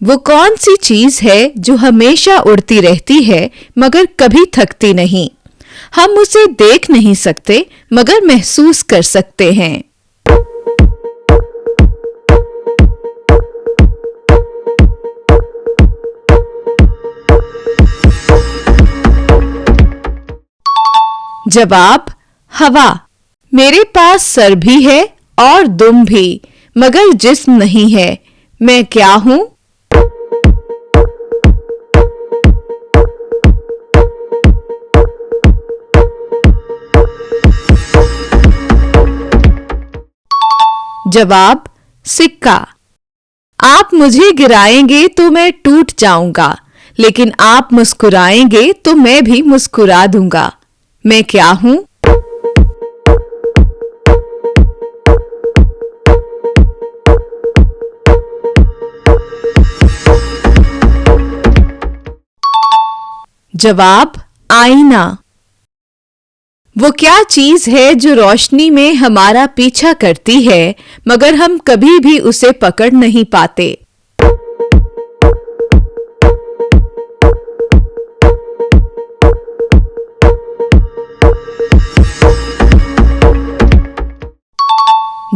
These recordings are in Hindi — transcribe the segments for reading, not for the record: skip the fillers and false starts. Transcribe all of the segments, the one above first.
वो कौन सी चीज है जो हमेशा उड़ती रहती है मगर कभी थकती नहीं? हम उसे देख नहीं सकते मगर महसूस कर सकते हैं। जवाब हवा। मेरे पास सर भी है और दुम भी मगर जिस्म नहीं है, मैं क्या हूं? जवाब सिक्का। आप मुझे गिराएंगे तो मैं टूट जाऊंगा, लेकिन आप मुस्कुराएंगे तो मैं भी मुस्कुरा दूंगा। मैं क्या हूं? जवाब आईना। वो क्या चीज है जो रोशनी में हमारा पीछा करती है मगर हम कभी भी उसे पकड़ नहीं पाते?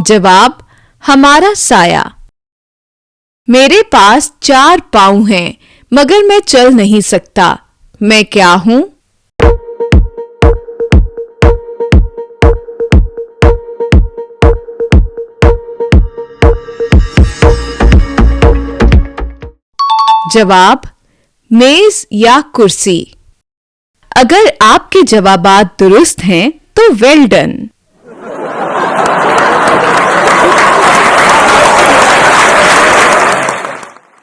जवाब हमारा साया। मेरे पास 4 पांव हैं मगर मैं चल नहीं सकता, मैं क्या हूं? जवाब मेज या कुर्सी। अगर आपके जवाबात दुरुस्त हैं तो वेल डन।